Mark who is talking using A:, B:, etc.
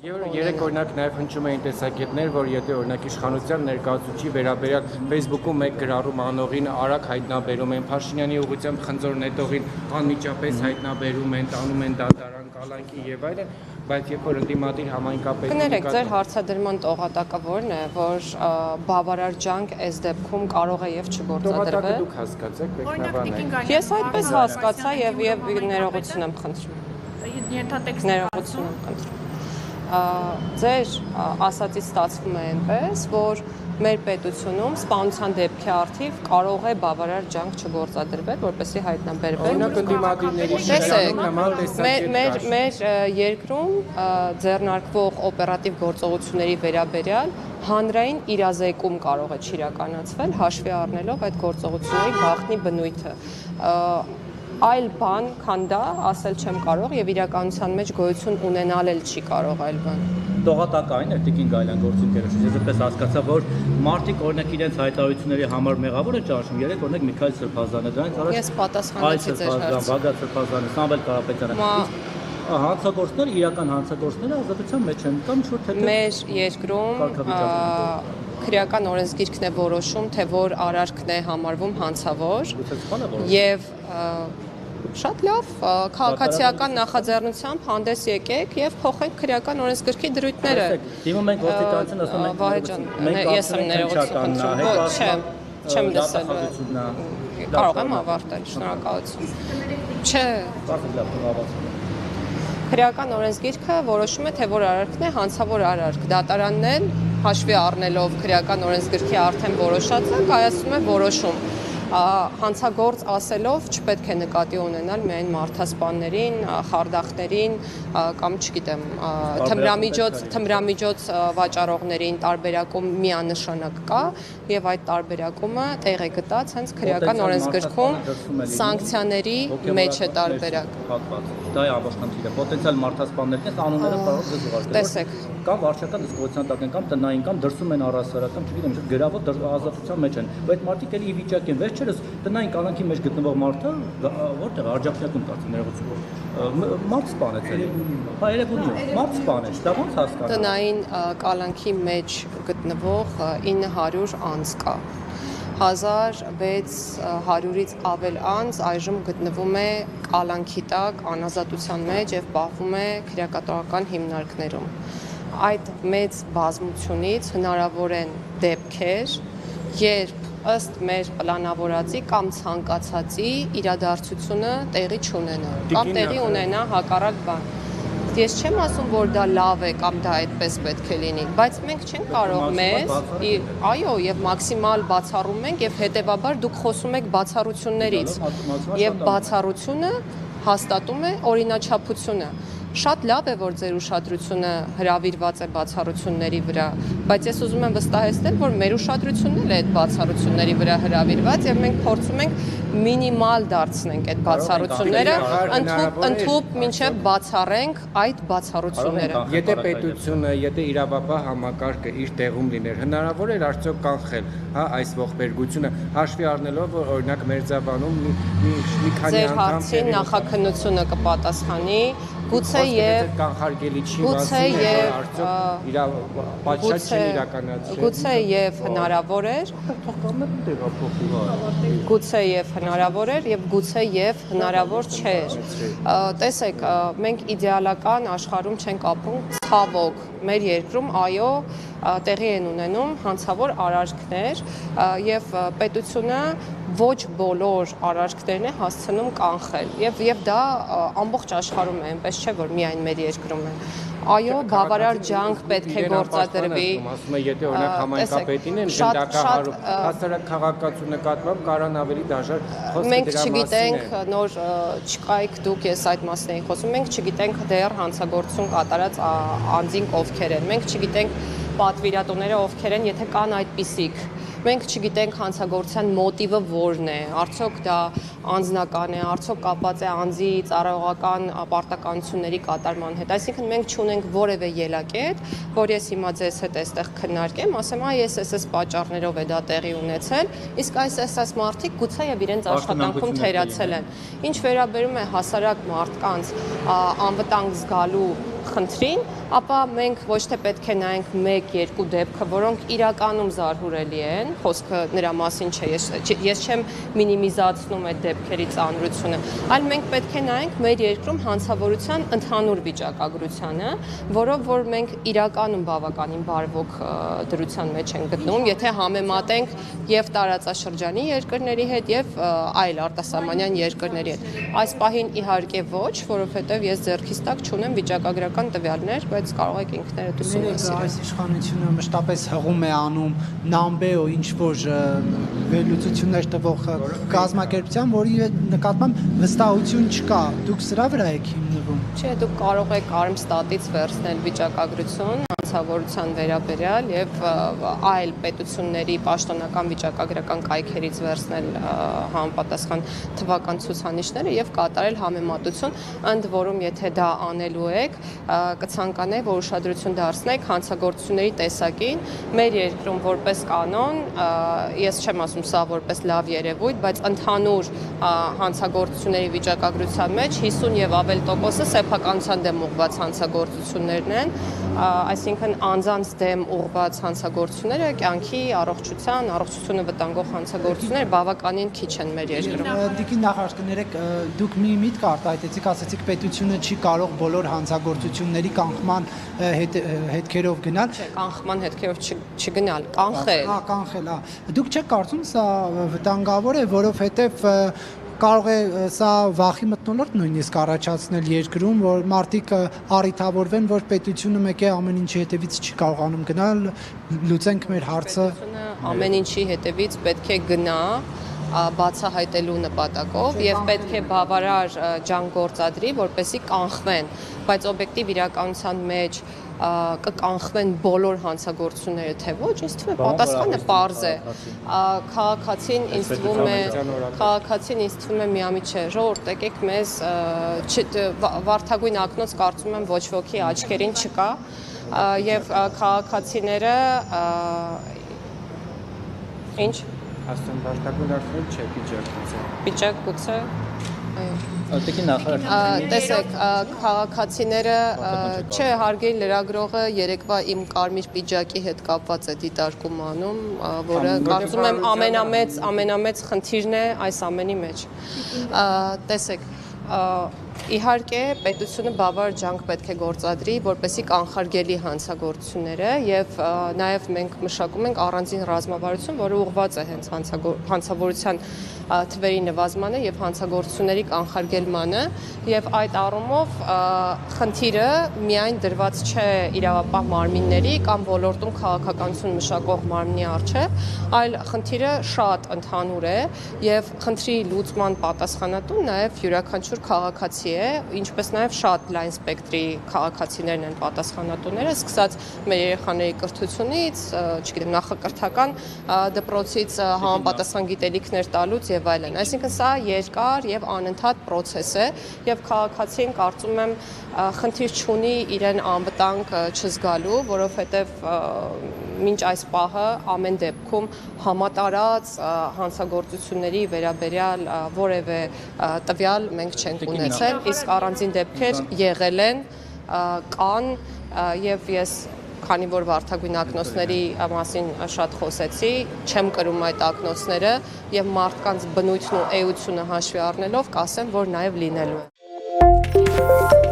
A: Երեք օրինակ նաև հնչում էին տեսակետներ, որ եթե օրինակ իշխանության ներկայացուցիչի վերաբերյալ Facebook-ում մեկ գրառում անողին արագ հայտնաբերում են, Փաշինյանի ուղղությամբ խնձոր նետողին անմիջապես հայտնաբերում են, տանում են դատարան, կալանքի եւ այլն, բայց երբ որ ընդդիմադիր համայնքապետի
B: Կներեք, ձեր հարցադրման տողատակը որն է, որ բավարար ջանք այս դեպքում կարող է եւ չգործադրվել։
A: դուք հասկացեք, պետք
B: Ես այդպես հասկացա եւ ներողություն եմ խնդրում։ Ներողություն եմ խնդրում։ Ձեր ասածից ստացվում է այնպես, որ մեր պետությունում սպանության դեպքի առթիվ կարող է բավարար ջանք չգործադրվել, որպեսզի հայտնաբերվեն։ Մեր երկրում ձեռնարկվող օպերատիվ գործողությունների վերաբերյալ հանրային իրազեկում կարող է չիրականացվել, հաշվի առնելով այդ գործողությունների գաղտնի բնույթը։ Այլ բան, քան դա, ասել չեմ կարող եւ իրականության մեջ գոյություն ունենալ էլ չի կարող այլ բան։
C: Տողատակը այն է, Տիկին Գայլյան գործընկերոջ, ես այդպես հասկացա, որ մարդիկ օրինակ իրենց հայտարարությունների համար մեղավոր են ճանաչում, երեք օրինակ Միքայել Սրբազանը, դրանից առաջ
B: Ես պատասխանեցի ձեր հարցին։
C: Բաղդադ Սրբազանը, Սամվել Կարապետյանը։ Հանցագործները, իրական հանցագործները ազատության մեջ են կամ ինչ-որ թե
B: մեր երկրում քրեական օրենսգիրքն է որոշում, թե որ արարքն է համարվում հանցավոր եւ շատ լավ քաղաքացիական նախաձեռնությամբ հանդես եկեք եւ փոխենք քրեական օրենսգրքի դրույթները։
C: Դիմում ենք ոստիկանություն, ասում ենք
B: Վահե ջան, ես եմ ներողություն խնդրում։ Չեմ լսել։ Կարող եմ ավարտել, շնորհակալություն։ Չէ։ Քրեական օրենսգիրքը որոշում է, թե որ արարքն է հանցավոր արարք։ Դատարանն էլ հաշվի առնելով քրեական օրենսգրքի արդեն որոշածը կայացնում է որոշում։ Հանցագործ ասելով չպետք է նկատի ունենալ միայն մարդասպաններին, խարդախներին կամ չգիտեմ, թմրամիջոց վաճառողներին տարբերակում միանշանակ կա եւ այդ տարբերակումը տեղ է գտած հենց քրեական օրենսգրքում սանկցիաների մեջ է տարբերակ։
C: Դա է ամբողջ խնդիրը։ Պոտենցիալ մարդասպաններն անունները կարող դες ուղարկել։
B: Տեսեք,
C: կամ վարչական դիսկոտիան տակ են, կամ տնային, կամ դրսում են առասարակ, կամ չգիտեմ, գրավոր ազատության մեջ են։ Բայց մարդիկ էլի ի վիճակ են, վերջերս տնային կալանքի մեջ գտնվող մարդը որտեղ Աջափնյակում կարծեմ ներողություն։ Մարդ սպանեց էլի։ Հա, Երևանում մարդ սպանեց, դա ո՞նց հասկանալ։
B: Տնային կալանքի մեջ գտնվող 900 անձ կա։ 1600-ից ավել անձ այժմ գտնվում է կալանքի տակ, անազատության մեջ եւ պահվում է քրեակատարական հիմնարկներում։ Այդ մեծ բազմությունից հնարավոր են դեպքեր, երբ ըստ մեր պլանավորածի կամ ցանկացածի իրադարձությունը տեղի չունենա, կամ տեղի ունենա հակառակ բան։ Ես չեմ ասում, որ դա լավ է կամ դա այդպես պետք է լինի, բայց մենք չենք կարող մեզ, այո, եւ մաքսիմալ բացառում ենք եւ հետեւաբար դուք խոսում եք բացառություններից եւ բացառությունը հաստատում է օրինաչափությունը։ Շատ լավ է, որ ձեր ուշադրությունը հրավիրված է բացառությունների վրա, բայց ես ուզում եմ վստահեցնել, որ մեր ուշադրությունն էլ է այդ բացառությունների վրա հրավիրված եւ մենք փորձում ենք մինիմալ դարձնենք այդ բացառությունները, ընդհանուր մինչև բացառենք այդ բացառությունները։
A: Եթե պետությունը, եթե իրավապահ համակարգը իր տեղում լիներ, հնարավոր էր արդյոք կանխել, հա, այս ողբերգությունը, հաշվի առնելով, որ օրինակ Մերձավանում մի քանի
B: անգամ ձեր հարցին նախաքննությունը կպատասխանի, գուցե եւ
A: կանխարգելի չի վասի, արդյոք պատշաճ չի իրականացրել։
B: Գուցե եւ հնարավոր էր, գուցե եւ հնարավոր էր եւ գուցե եւ հնարավոր չէր։ Տեսեք, մենք իդեալական աշխարհում չենք ապրում, ցավոք, մեր երկրում այո տեղի են ունենում հանցավոր արարքներ եւ պետությունը ոչ բոլոր արարքներն է հասցնում կանխել եւ դա ամբողջ աշխարհում է, այնպես չէ որ միայն մեր երկրում է։ Այո, բավարար ջանք պետք է գործադրվի։
A: Ասում եմ, եթե օրինակ համայնքապետին են գնդակահարում, հասարակ քաղաքացու նկատմամբ կարան ավելի դժվար խոսել դրա մասին։
B: Մենք չգիտենք, նոր չկայք դուք, ես այդ մասն էի խոսում, մենք չգիտենք դեռ հանցագործություն կատարած անձինք ովքեր են։ Մենք չգիտենք պատվիրատուները ովքեր են, եթե կան այդպիսիք։ Մենք չգիտենք հանցագործության մոտիվը որն է, արդյոք դա անձնական է, արդյոք կապված է անձի ծառայողական պարտականությունների կատարման հետ։ Այսինքն մենք չունենք որևէ ելակետ, որ ես հիմա ձեզ հետ այստեղ քննարկեմ, ասեմ, այս պատճառներով է դա տեղի ունեցել, իսկ այս մարդիկ գուցե եւ իրենց աշխատանքում թերացել են։ Ինչ վերաբերում է հասարակ մարդկանց անվտանգ զգալու խնդրին, ապա մենք ոչ թե պետք է նայենք 1-2 դեպքը, որոնք իրականում զարհուրելի են, խոսքը նրա մասին չէ, ես չեմ մինիմիզացնում այդ դեպքերի ծանրությունը, այլ մենք պետք է նայենք մեր երկրում հանցավորության ընդհանուր վիճակագրությանը, որով որ մենք իրականում բավականին բարվոք դրության մեջ ենք գտնվում, եթե համեմատենք եւ տարածաշրջանի երկրների հետ եւ այլ արտասահմանյան երկրների հետ։ Այս պահին իհարկե ոչ, որովհետեւ ես ձեռքից տակ չունեմ վիճակագրական տվյալներ, բայց կարող եք ինքներդ ուսումնասիրել։
D: Այս իշխանությունը մշտապես հղում է անում նամբեո ինչ որ վերլուծություններ տվող կազմակերպության, որի նկատմամբ վստահություն չկա։ Դուք սրա վրա եք հիմնվում։
B: Չէ, դուք կարող եք Արմստատից վերցնել վիճակագրություն հանցավորության վերաբերյալ եւ այլ պետությունների պաշտոնական վիճակագրական կայքերից վերցնել համապատասխան թվական ցուցանիշները եւ կատարել համեմատություն, ընդ որում եթե դա անելու եք, կցանկանայի, որ ուշադրություն դարձնեք հանցագործությունների տեսակին մեր երկրում որպես կանոն, ես չեմ ասում սա որպես լավ երևույթ, բայց ընդհանուր հանցագործությունների վիճակագրության մեջ 50 եւ ավել տոկոսը սեփականության դեմ ուղղված հանցագործություններն են, այսինքն անձանց դեմ ուղղված հանցագործությունները կյանքի առողջությունը վտանգող հանցագործությունները բավականին քիչ են մեր երկրում։
D: Դիքի նախարար կներեք, դուք մի միտք արտահայտեցիք, ասացիք պետությունը չի կարող բոլոր հանցագործությունների կանխման հետքերով գնալ։
B: Չէ, կանխման հետքերով չգնալ, կանխել։
D: Կանխել, դուք չեք կարծում սա վտանգավոր է, որովհետև կարող է սա վախի մթնոլորտ նույնիսկ առաջացնել երկրում, որ մարդիկ առիթավորվեն, որ պետությունը մեկ է ամեն ինչի հետևից չի կարողանում գնալ, լուծենք մեր հարցը։
B: Պետությունը ամեն ինչի հետևից պետք է գնա բացահայտելու նպատակով եւ պետք է բավարար ջանք գործադրի, որպեսզի կանխվեն, բայց օբյեկտիվ իրականության մեջ կկանխվեն բոլոր հանցագործությունները, թե ոչ, ինձ թվում է պատասխանը պարզ է։ Քաղաքացին ինձ թվում է միամիտ չէ, ժողովուրդ եկեք մեզ վարդագույն ակնոց կարծում եմ ոչ ոքի աչքերին չկա եւ քաղաքացիները ինչ
A: Աստուն վարդագույն ակնոց չէ,
B: վիճակ գուցե
C: Տիկին նախարար։
B: Տեսեք, քաղաքացիները, չէ, հարգելի լրագրողը երեկվա իմ կարմիր պիջակի հետ կապված է դիտարկում անում, որը կարծում եմ ամենամեծ խնդիրն է այս ամենի մեջ։ Տեսեք, իհարկե պետությունը բավարար ջանք պետք է գործադրի, որպեսզի կանխարգելի հանցագործությունները եւ նաեւ մենք մշակում ենք առանձին ռազմավարություն, որը ուղղված է հենց հանցավորության թվերի նվազմանը եւ հանցագործությունների կանխարգելմանը եւ այդ առումով խնդիրը միայն դրված չէ իրավապահ մարմինների կամ ոլորտում քաղաքականություն մշակող մարմնի առջեւ, այլ խնդիրը շատ ընդհանուր է եւ խնդրի լուծման պատասխանատուն նաեւ յուրաքանչյուր քաղաքացի է, ինչպես նաեւ շատ լայն սպեկտրի քաղաքացիներն են պատասխանատուները, սկսած մեր երեխաների կրթությունից, չգիտեմ, նախակրթական դպրոցից համապատասխան գիտելիքներ տալուց եւ այլն։ Այսինքն սա երկար եւ անընդհատ process է եւ քաղաքացին կարծում եմ խնդիր չունի իրեն անվտանգ չզգալու, որովհետեւ մինչ այս պահը ամեն դեպքում համատարած հանցագործությունների վերաբերյալ որևէ տվյալ մենք չենք ունեցել, իսկ առանձին դեպքեր եղել են, կան եւ ես քանի որ վարդագույն ակնոցների մասին շատ խոսեցի, չեմ կրում այդ ակնոցները եւ մարդկանց բնույթն ու էությունը հաշվի առնելով կասեմ, որ նաեւ լինելու է։